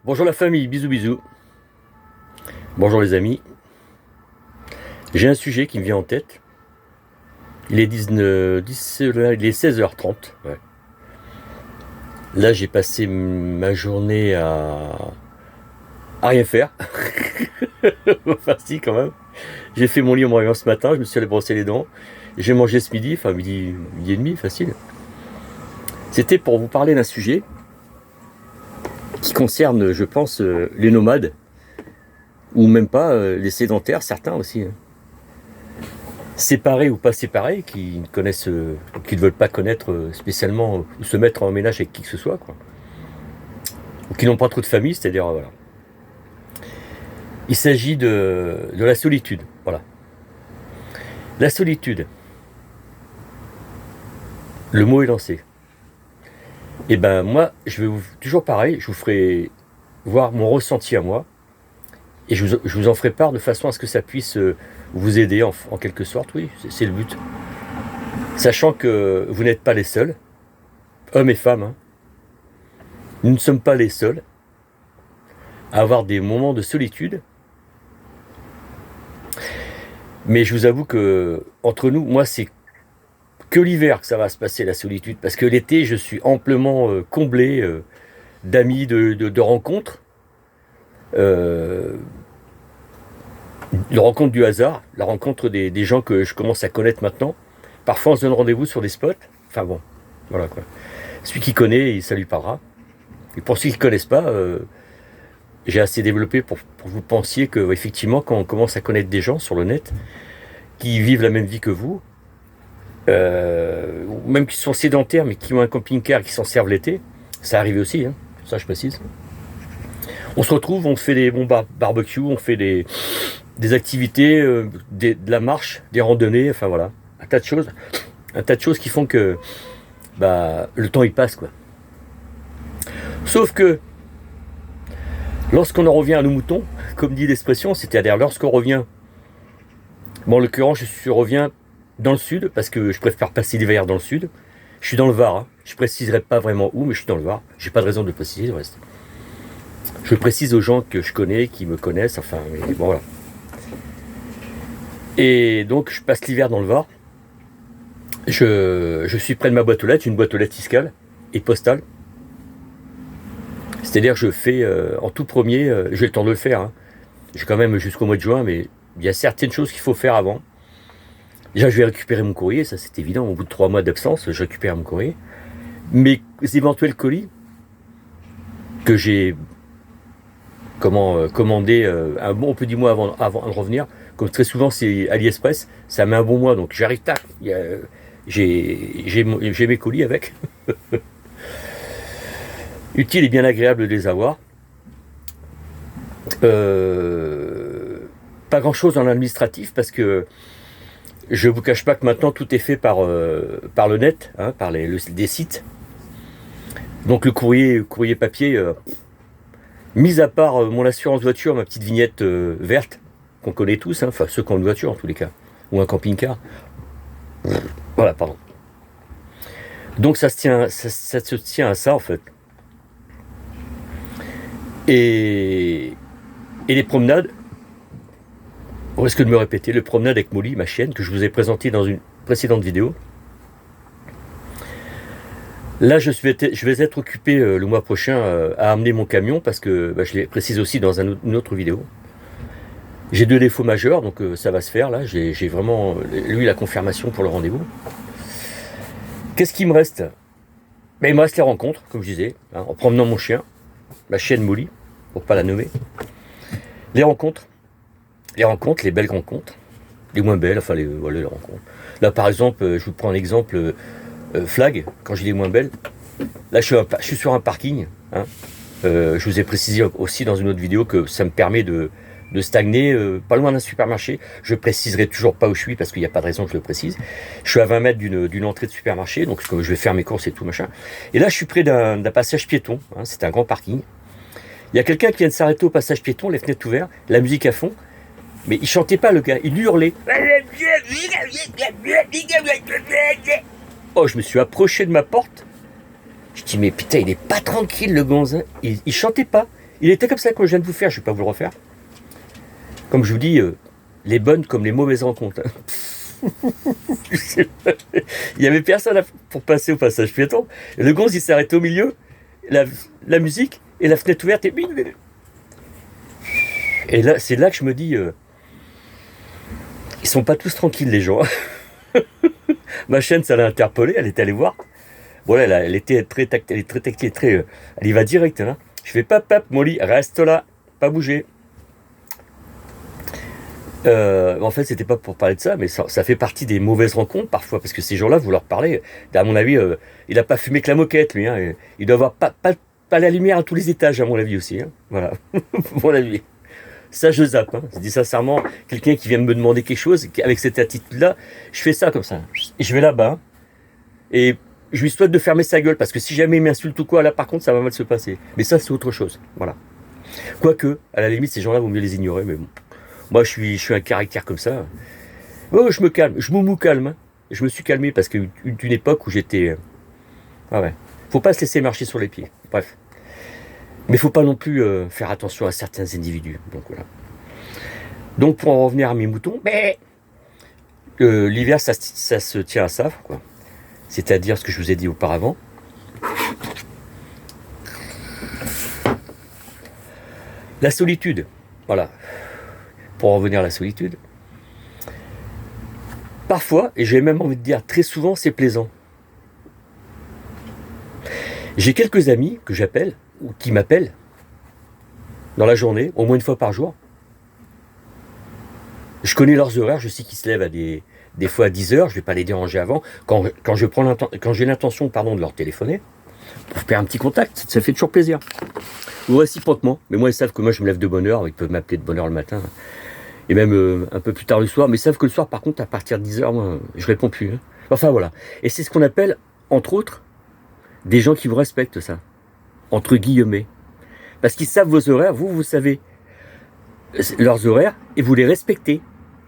Bonjour la famille, bisous bisous. Bonjour les amis. J'ai un sujet qui me vient en tête. Il est 16h30. Ouais. Là j'ai passé ma journée à rien faire. Enfin si quand même. J'ai fait mon lit en me réveillant ce matin, je me suis allé brosser les dents. J'ai mangé ce midi, enfin midi et demi, facile. C'était pour vous parler d'un sujet qui concerne, je pense, les nomades, ou même pas les sédentaires, certains aussi. Séparés ou pas séparés, qui ne connaissent, qui ne veulent pas connaître spécialement ou se mettre en ménage avec qui que ce soit, quoi. Ou qui n'ont pas trop de famille, c'est-à-dire, voilà. Il s'agit de la solitude, voilà. La solitude. Le mot est lancé. Et ben moi, je vais toujours pareil, je vous ferai voir mon ressenti à moi, et je vous en ferai part de façon à ce que ça puisse vous aider en quelque sorte, oui, c'est le but. Sachant que vous n'êtes pas les seuls, hommes et femmes, hein. Nous ne sommes pas les seuls à avoir des moments de solitude. Mais je vous avoue que, entre nous, moi c'est que l'hiver que ça va se passer la solitude, parce que l'été je suis amplement comblé d'amis, de rencontres, de rencontres du hasard, la rencontre des gens que je commence à connaître maintenant. Parfois on se donne rendez-vous sur des spots, enfin bon, voilà quoi. Celui qui connaît, ça lui parlera. Et pour ceux qui ne connaissent pas, j'ai assez développé pour que vous pensiez que effectivement quand on commence à connaître des gens sur le net, qui vivent la même vie que vous, ou même qui sont sédentaires mais qui ont un camping-car et qui s'en servent l'été, ça arrive aussi, hein, ça je précise. On se retrouve, on fait des bons barbecues, on fait des activités, de la marche, des randonnées, enfin voilà, un tas de choses qui font que le temps il passe quoi. Sauf que lorsqu'on en revient à nos moutons, comme dit l'expression, c'est-à-dire lorsqu'on revient, bon en l'occurrence je reviens dans le sud, parce que je préfère passer l'hiver dans le sud. Je suis dans le Var, hein. Je préciserai pas vraiment où, mais je suis dans le Var. J'ai pas de raison de le préciser, le reste. Je précise aux gens que je connais, qui me connaissent, enfin, mais bon, voilà. Et donc, je passe l'hiver dans le Var. Je suis près de ma boîte aux lettres, une boîte aux lettres fiscale et postale. C'est-à-dire, je fais en tout premier, j'ai le temps de le faire, hein. J'ai quand même jusqu'au mois de juin, mais il y a certaines choses qu'il faut faire avant. Déjà, je vais récupérer mon courrier, ça c'est évident. Au bout de 3 mois d'absence, je récupère mon courrier. Mes éventuels colis que j'ai commandé un bon petit mois avant de revenir, comme très souvent c'est AliExpress, ça met un bon mois, donc j'arrive tard. J'ai mes colis avec. Utile et bien agréable de les avoir. Pas grand chose en administratif parce que je ne vous cache pas que maintenant tout est fait par le net, hein, par des sites. Donc le courrier papier, mis à part mon assurance voiture, ma petite vignette verte, qu'on connaît tous, hein, enfin ceux qui ont une voiture en tous les cas, ou un camping-car. Voilà, pardon. Donc ça se tient à ça en fait. Et les promenades, au risque de me répéter, les promenades avec Molly, ma chienne, que je vous ai présentée dans une précédente vidéo. Là, je vais être occupé le mois prochain à amener mon camion, parce que je l'ai précisé aussi dans une autre vidéo. J'ai 2 défauts majeurs, donc ça va se faire, là. J'ai vraiment, lui, la confirmation pour le rendez-vous. Qu'est-ce qui me reste ? Il me reste les rencontres, comme je disais, hein, en promenant mon chien, ma chienne Molly, pour pas la nommer. Les rencontres, les belles rencontres, les moins belles, enfin les rencontres. Là par exemple, je vous prends un exemple, Flag, quand je dis moins belles, là je suis sur un parking, hein. Je vous ai précisé aussi dans une autre vidéo que ça me permet de stagner, pas loin d'un supermarché. Je préciserai toujours pas où je suis parce qu'il n'y a pas de raison que je le précise. Je suis à 20 mètres d'une entrée de supermarché, donc je vais faire mes courses et tout machin. Et là je suis près d'un passage piéton, hein, c'est un grand parking. Il y a quelqu'un qui vient de s'arrêter au passage piéton, les fenêtres ouvertes, la musique à fond. Mais il chantait pas le gars, il hurlait. Oh, je me suis approché de ma porte. Je dis mais putain, il est pas tranquille le gonzin. Il chantait pas. Il était comme ça quand je viens de vous faire, je ne vais pas vous le refaire. Comme je vous dis, les bonnes comme les mauvaises rencontres. Il n'y avait personne pour passer au passage piéton. Et le gonze, il s'arrêtait au milieu, la musique, et la fenêtre ouverte, et là, c'est là que je me dis, ils sont pas tous tranquilles, les gens. Ma chaîne, ça l'a interpellée, elle est allée voir. Bon, là, elle est très tactile, elle y va direct, là. Je fais pap, Molly, reste là, pas bouger. En fait, c'était pas pour parler de ça, mais ça fait partie des mauvaises rencontres parfois, parce que ces gens-là, vous leur parlez. À mon avis, il a pas fumé que la moquette, lui. Hein, il doit avoir pas la lumière à tous les étages, à mon avis aussi. Hein, voilà, mon avis. Ça, je zappe. Hein. Je dis sincèrement, quelqu'un qui vient me demander quelque chose, avec cette attitude-là, je fais ça comme ça. Et je vais là-bas, et je lui souhaite de fermer sa gueule, parce que si jamais il m'insulte ou quoi, là, par contre, ça va mal se passer. Mais ça, c'est autre chose. Voilà. Quoique, à la limite, ces gens-là, vaut mieux les ignorer, mais bon. Moi, je suis un caractère comme ça. Oh, je me calme, je me calme. Hein. Je me suis calmé parce que d'une époque où j'étais... Ah ouais. Faut pas se laisser marcher sur les pieds. Bref. Mais faut pas non plus faire attention à certains individus. Donc voilà. Donc pour en revenir à mes moutons, l'hiver, ça se tient à ça, quoi. C'est-à-dire ce que je vous ai dit auparavant. La solitude. Voilà. Pour en revenir à la solitude. Parfois, et j'ai même envie de dire très souvent, c'est plaisant. J'ai quelques amis que j'appelle, ou qui m'appellent, dans la journée, au moins une fois par jour. Je connais leurs horaires, je sais qu'ils se lèvent à des fois à 10 heures, je ne vais pas les déranger avant. Quand j'ai l'intention de leur téléphoner, pour faire un petit contact, ça fait toujours plaisir. Ou réciproquement, mais moi ils savent que moi je me lève de bonne heure, ils peuvent m'appeler de bonne heure le matin. Et même un peu plus tard le soir, mais ils savent que le soir, par contre, à partir de 10h, moi, je réponds plus. Hein. Enfin, voilà. Et c'est ce qu'on appelle, entre autres, des gens qui vous respectent, ça. Entre guillemets. Parce qu'ils savent vos horaires, vous savez leurs horaires, et vous les respectez.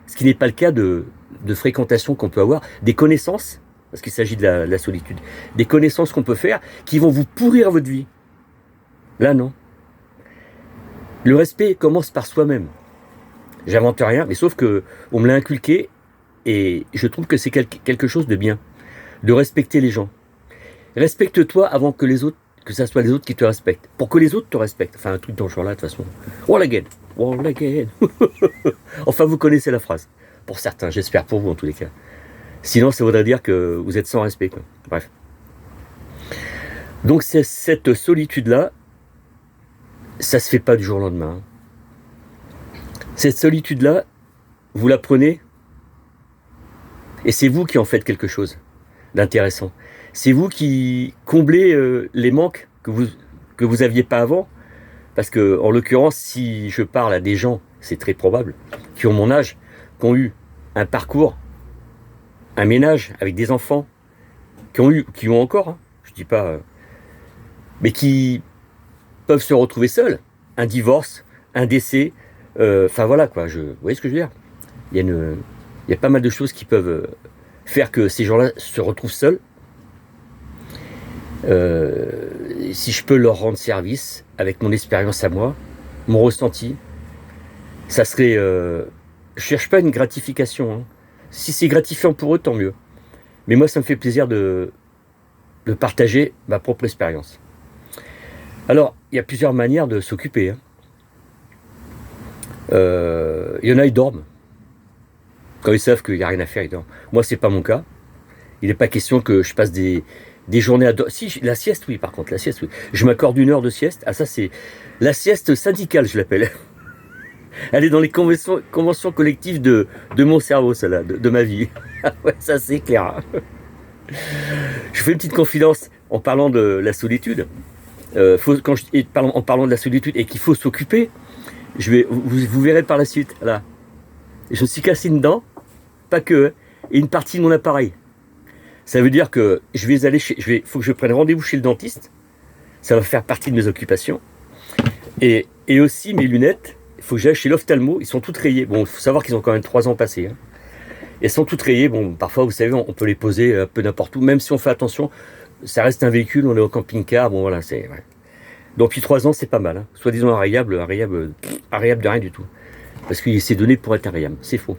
Ce qui n'est pas le cas de fréquentation qu'on peut avoir, des connaissances, parce qu'il s'agit de la solitude, des connaissances qu'on peut faire, qui vont vous pourrir votre vie. Là, non. Le respect commence par soi-même. J'invente rien, mais sauf que on me l'a inculqué et je trouve que c'est quelque chose de bien, de respecter les gens. Respecte-toi avant que les autres, que ça soit les autres qui te respectent, pour que les autres te respectent. Enfin, un truc dans ce genre-là, de toute façon. Wall again. Enfin, vous connaissez la phrase. Pour certains, j'espère pour vous en tous les cas. Sinon, ça voudrait dire que vous êtes sans respect, quoi. Bref. Donc, cette solitude-là, ça se fait pas du jour au lendemain. Cette solitude-là, vous la prenez et c'est vous qui en faites quelque chose d'intéressant. C'est vous qui comblez les manques que vous aviez pas avant. Parce que, en l'occurrence, si je parle à des gens, c'est très probable, qui ont mon âge, qui ont eu un parcours, un ménage avec des enfants, qui ont encore, hein, je dis pas, mais qui peuvent se retrouver seuls, un divorce, un décès, enfin voilà quoi, vous voyez ce que je veux dire ? Il y a pas mal de choses qui peuvent faire que ces gens-là se retrouvent seuls. Si je peux leur rendre service avec mon expérience à moi, mon ressenti, ça serait... je cherche pas une gratification. Hein. Si c'est gratifiant pour eux, tant mieux. Mais moi, ça me fait plaisir de partager ma propre expérience. Alors, il y a plusieurs manières de s'occuper. Hein. Il y en a, ils dorment. Quand ils savent qu'il n'y a rien à faire, ils dorment. Moi, c'est pas mon cas. Il n'est pas question que je passe des journées à dormir. Si, la sieste, oui, par contre, la sieste, oui. Je m'accorde 1 heure de sieste. Ah, ça, c'est la sieste syndicale, je l'appelle. Elle est dans les conventions collectives de mon cerveau, celle-là, de ma vie. Ouais, ça, c'est clair. Je fais une petite confidence en parlant de la solitude. En parlant de la solitude et qu'il faut s'occuper, vous verrez par la suite. Là, je me suis cassé une dent, pas que, et une partie de mon appareil. Ça veut dire que faut que je prenne rendez-vous chez le dentiste. Ça va faire partie de mes occupations. Et aussi mes lunettes, il faut que j'aille chez l'ophtalmo. Ils sont toutes rayées. Bon, il faut savoir qu'ils ont quand même 3 ans passés. Hein. Elles sont toutes rayées. Bon, parfois, vous savez, on peut les poser un peu n'importe où. Même si on fait attention, ça reste un véhicule, on est au camping-car. Bon, voilà, c'est... Ouais. Donc depuis 3 ans, c'est pas mal. Hein. Soi-disant invariable de rien du tout. Parce qu'il s'est donné pour être invariable. C'est faux.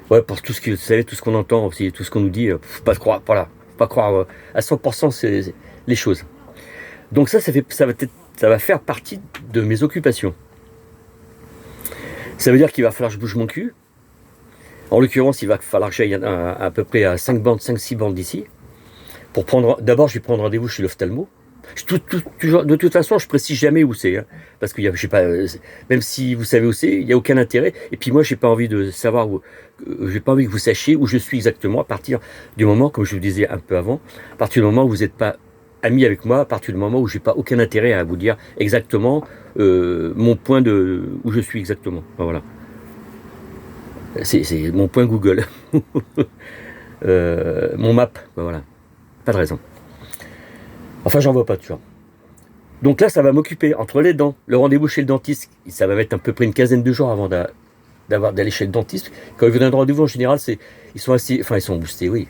Ouais, pour tout ce que vous savez, tout ce qu'on entend, aussi, tout ce qu'on nous dit, faut pas croire, voilà, faut pas croire à 100% les choses. Donc ça va faire partie de mes occupations. Ça veut dire qu'il va falloir que je bouge mon cul. En l'occurrence, il va falloir que j'aille à peu près à 5-6 bandes d'ici. D'abord, je vais prendre rendez-vous chez l'ophtalmo. De toute façon, je précise jamais où c'est, hein, parce que j'ai pas, même si vous savez où c'est, il n'y a aucun intérêt. Et puis moi, j'ai pas envie de savoir j'ai pas envie que vous sachiez où je suis exactement à partir du moment, comme je vous disais un peu avant, à partir du moment où vous n'êtes pas ami avec moi, à partir du moment où j'ai pas aucun intérêt à vous dire exactement mon point où je suis exactement. Enfin, voilà. C'est mon point Google, mon map. Ben voilà. Pas de raison. Enfin, j'en vois pas toujours. Donc là, ça va m'occuper entre les dents, le rendez-vous chez le dentiste, ça va mettre à peu près une quinzaine de jours avant d'aller chez le dentiste. Quand ils viennent un rendez-vous, en général, ils sont boostés, oui.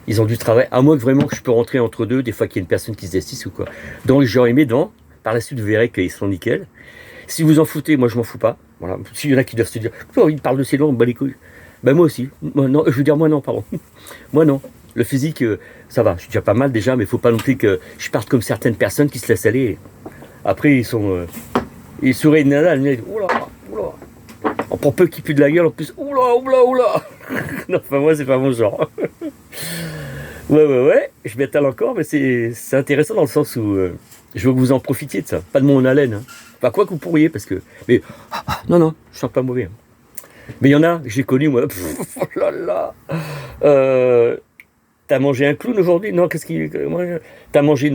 Ils ont du travail, à moins que vraiment que je peux rentrer entre deux, des fois qu'il y a une personne qui se destisse ou quoi. Donc j'aurai mes dents, par la suite vous verrez qu'ils sont nickel. Si vous en foutez, moi je m'en fous pas. Voilà. S'il y en a qui doivent se dire, oh, il parle de ses dents, on me bat les couilles. Ben moi aussi. Moi, non, je veux dire moi non, pardon. Moi non. Le physique, ça va, je suis déjà pas mal déjà, mais il faut pas non plus que je parte comme certaines personnes qui se laissent aller. Après, ils sourient une nana, ils disent, oula, oula. Pour peu qu'ils puent de la gueule, en plus, oula, oula, oula. Non, enfin, moi, c'est pas mon genre. Ouais, je m'étale encore, mais c'est intéressant dans le sens où je veux que vous en profitiez de ça. Pas de mon haleine. Hein. Enfin, quoi que vous pourriez, parce que. Mais, non, je sens pas mauvais. Hein. Mais il y en a, j'ai connu, moi. Oh là là. T'as mangé un clown aujourd'hui? Non, t'as mangé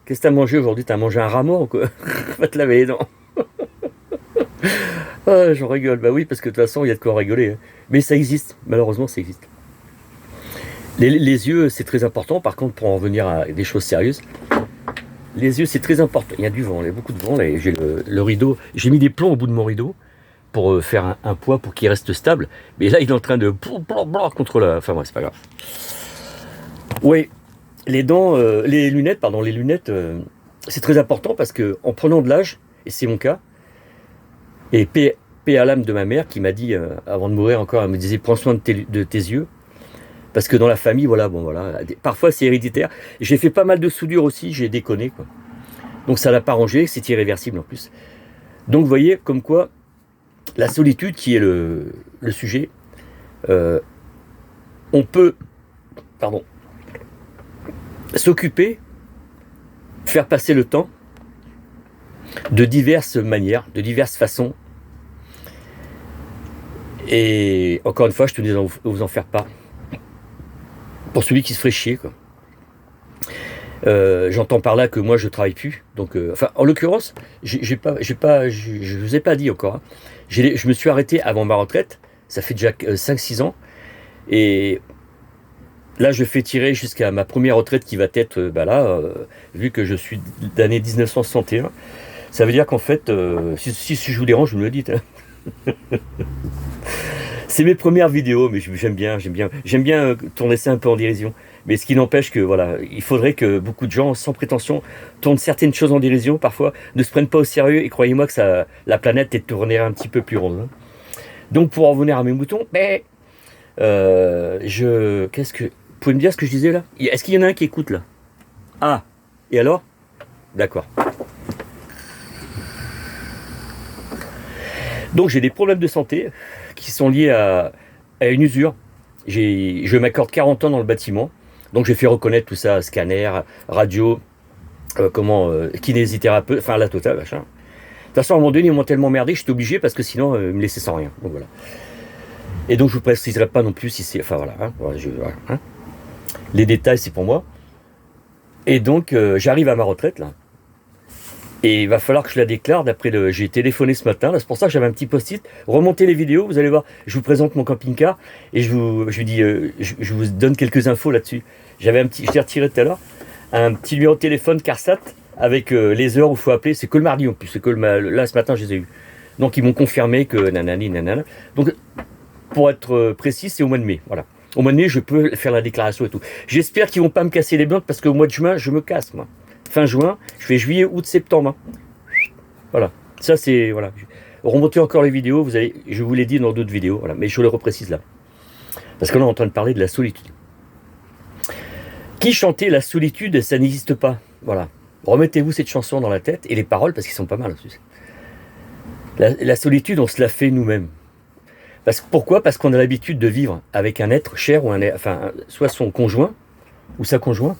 Qu'est-ce que t'as mangé aujourd'hui? T'as mangé un rat-mort, quoi? Va te laver les dents. Ah, j'en rigole. Bah oui, parce que de toute façon, il y a de quoi rigoler. Hein. Mais ça existe. Malheureusement, ça existe. Les yeux, c'est très important. Par contre, pour en venir à des choses sérieuses, les yeux, c'est très important. Il y a du vent, il y a beaucoup de vent. Là, j'ai le rideau. J'ai mis des plombs au bout de mon rideau pour faire un poids pour qu'il reste stable. Mais là, il est en train de contre la. Enfin, ouais, c'est pas grave. Oui, les lunettes, c'est très important parce que en prenant de l'âge, et c'est mon cas, et paix à l'âme de ma mère qui m'a dit, avant de mourir encore, elle me disait prends soin de tes yeux, parce que dans la famille, voilà, parfois c'est héréditaire. J'ai fait pas mal de soudures aussi, j'ai déconné, quoi. Donc ça l'a pas rangé, c'est irréversible en plus. Donc vous voyez, comme quoi, la solitude qui est le sujet, on peut, s'occuper, faire passer le temps de diverses manières, de diverses façons. Et encore une fois, je tenais à vous en faire part. Pour celui qui se ferait chier, quoi. J'entends par là que moi je travaille plus. Donc, en l'occurrence, je vous ai pas dit encore. Hein. Je me suis arrêté avant ma retraite. Ça fait déjà 5-6 ans. Et là, je fais tirer jusqu'à ma première retraite qui va être, vu que je suis d'année 1961, ça veut dire qu'en fait, si je vous dérange, vous me le dites. Hein. C'est mes premières vidéos, mais j'aime bien tourner ça un peu en dérision. Mais ce qui n'empêche que, voilà, il faudrait que beaucoup de gens, sans prétention, tournent certaines choses en dérision, parfois, ne se prennent pas au sérieux, et croyez-moi que la planète est tournée un petit peu plus ronde. Hein. Donc, pour en revenir à mes moutons, vous pouvez me dire ce que je disais là? Est-ce qu'il y en a un qui écoute là? Ah, et alors? D'accord. Donc j'ai des problèmes de santé qui sont liés à une usure. Je m'accorde 40 ans dans le bâtiment. Donc j'ai fait reconnaître tout ça, scanner, radio, kinésithérapeute, enfin la totale, machin. De toute façon, à un moment donné, ils m'ont tellement merdé que j'étais obligé parce que sinon, ils me laissaient sans rien. Donc voilà. Et donc je vous préciserai pas non plus si c'est. Enfin voilà. Hein. Les détails, c'est pour moi. Et donc, j'arrive à ma retraite, là. Et il va falloir que je la déclare j'ai téléphoné ce matin, là, c'est pour ça que j'avais un petit post-it. Remontez les vidéos, vous allez voir, je vous présente mon camping-car et je vous donne quelques infos là-dessus. Je l'ai retiré tout à l'heure, un petit numéro de téléphone CarSat avec les heures où il faut appeler. C'est que le mardi en plus, là ce matin je les ai eus. Donc ils m'ont confirmé que nanani nanana. Donc pour être précis, c'est au mois de mai, voilà. Au mois de mai, je peux faire la déclaration et tout. J'espère qu'ils vont pas me casser les blocs parce qu'au mois de juin, je me casse, moi. fin juin, je fais juillet, août, septembre. Hein. Voilà. Ça, c'est... Voilà. Remontez encore les vidéos, je vous l'ai dit dans d'autres vidéos, voilà, mais je le reprécise là. Parce que là, on est en train de parler de la solitude. Qui chantait la solitude, ça n'existe pas. Voilà. Remettez-vous cette chanson dans la tête, et les paroles, parce qu'ils sont pas mal aussi. La solitude, on se la fait nous-mêmes. Pourquoi ? Parce qu'on a l'habitude de vivre avec un être cher, ou soit son conjoint, ou sa conjointe,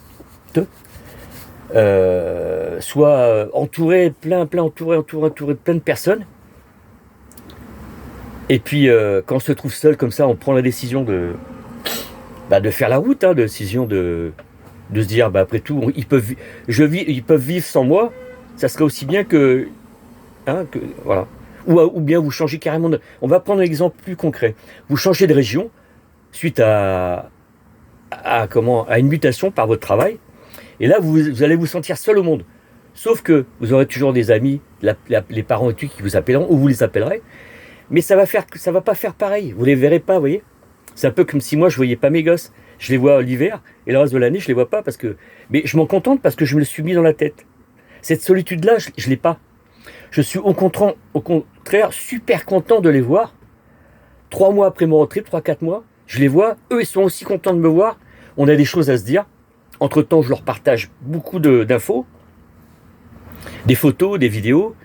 soit entouré de plein de personnes. Et puis, quand on se trouve seul comme ça, on prend la décision de faire la route, hein, décision de se dire, après tout, ils peuvent vivre sans moi, ça serait aussi bien que voilà. Ou bien vous changez carrément de... On va prendre un exemple plus concret. Vous changez de région suite à une mutation par votre travail, et là, vous allez vous sentir seul au monde. Sauf que vous aurez toujours des amis, les parents et tout qui vous appelleront, ou vous les appellerez, mais ça va pas faire pareil. Vous les verrez pas, vous voyez. C'est un peu comme si moi, je voyais pas mes gosses. Je les vois l'hiver, et le reste de l'année, je les vois pas mais je m'en contente parce que je me le suis mis dans la tête. Cette solitude-là, je l'ai pas. Je suis au contraire super content de les voir. 3 mois après mon road trip, 3-4 mois, je les vois. Eux, ils sont aussi contents de me voir. On a des choses à se dire. Entre-temps, je leur partage beaucoup d'infos. Des photos, des vidéos.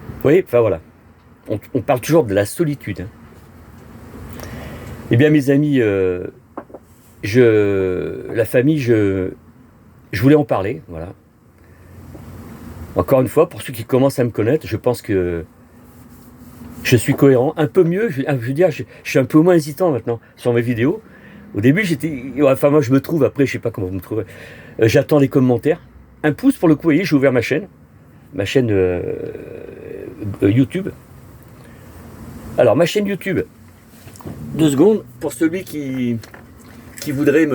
Vous voyez, enfin voilà. On parle toujours de la solitude. Hein. Eh bien, mes amis, la famille, je voulais en parler. Voilà. Encore une fois, pour ceux qui commencent à me connaître, je pense que je suis cohérent, un peu mieux. Je veux dire, je suis un peu moins hésitant maintenant sur mes vidéos. Au début, moi je me trouve, après je sais pas comment vous me trouvez. J'attends les commentaires. Un pouce pour le coup, vous voyez, j'ai ouvert ma chaîne YouTube. Alors, ma chaîne YouTube, 2 secondes, pour celui qui voudrait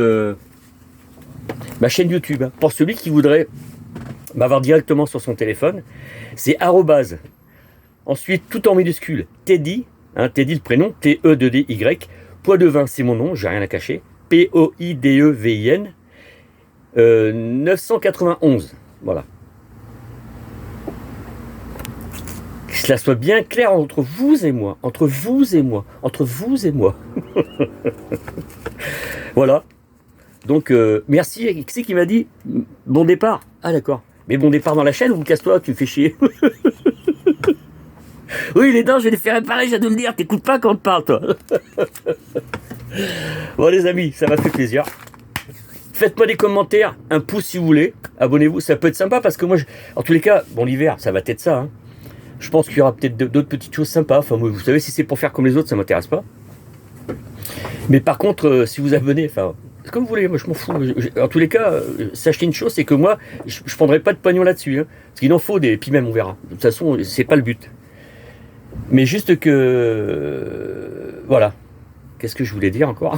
ma chaîne YouTube, hein, pour celui qui voudrait m'avoir directement sur son téléphone, c'est @ ensuite tout en minuscule Teddy, hein, Teddy le prénom, T-E-D-D-Y, Poids de vin c'est mon nom, j'ai rien à cacher, P-O-I-D-E-V-I-N 991, voilà. Que cela soit bien clair entre vous et moi, voilà. Donc merci, qui c'est qui m'a dit bon départ? Ah d'accord. Mais bon départ dans la chaîne ou casse-toi, tu me fais chier. Oui, les dents, je vais les faire réparer, j'ai dû le dire, t'écoutes pas quand on te parle, toi. Bon, les amis, ça m'a fait plaisir. Faites-moi des commentaires, un pouce si vous voulez, abonnez-vous, ça peut être sympa parce que moi, en tous les cas, bon, l'hiver, ça va être ça. Hein. Je pense qu'il y aura peut-être d'autres petites choses sympas. Enfin, vous savez, si c'est pour faire comme les autres, ça m'intéresse pas. Mais par contre, si vous abonnez, enfin. Comme vous voulez, moi je m'en fous. En tous les cas, sachez une chose, c'est que moi, je ne prendrai pas de pognon là-dessus. Hein, parce qu'il en faut des, puis même on verra. De toute façon, c'est pas le but. Mais juste que... voilà. Qu'est-ce que je voulais dire encore?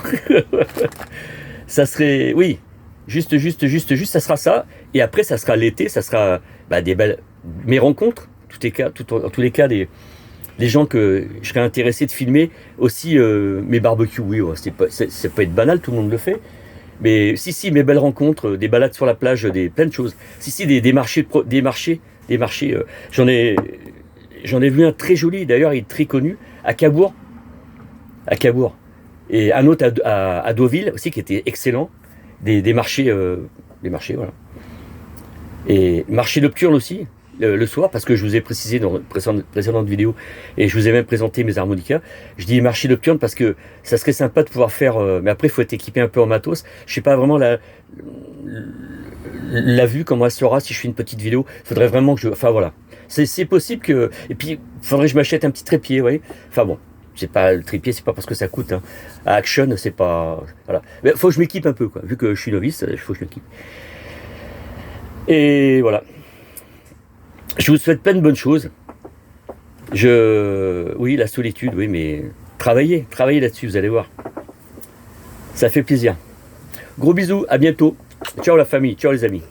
Ça serait... Oui, juste, ça sera ça. Et après, ça sera l'été, ça sera des belles... Mes rencontres, en tous les cas, des gens que je serais intéressé de filmer. Aussi mes barbecues, oui, ça peut être banal, tout le monde le fait. Mais si, mes belles rencontres, des balades sur la plage, plein de choses. Si, des marchés, j'en ai vu un très joli, d'ailleurs, il est très connu, à Cabourg. Et un autre à Deauville aussi, qui était excellent. Des marchés, voilà. Et marché nocturne aussi, le soir, parce que je vous ai précisé dans une précédente vidéo, et je vous ai même présenté mes harmonicas. Je dis marché nocturne parce que ça serait sympa de pouvoir faire, mais après il faut être équipé un peu en matos. Je sais pas vraiment la vue, comment elle sera si je fais une petite vidéo. Faudrait vraiment que enfin voilà. C'est possible que, et puis faudrait que je m'achète un petit trépied, vous voyez. Enfin bon, c'est pas le trépied, c'est pas parce que ça coûte. Hein. À Action, c'est pas, voilà. Mais faut que je m'équipe un peu, quoi. Vu que je suis novice, il faut que je m'équipe. Et voilà. Je vous souhaite plein de bonnes choses. Oui, la solitude, oui, mais travaillez là-dessus, vous allez voir. Ça fait plaisir. Gros bisous, à bientôt. Ciao la famille, ciao les amis.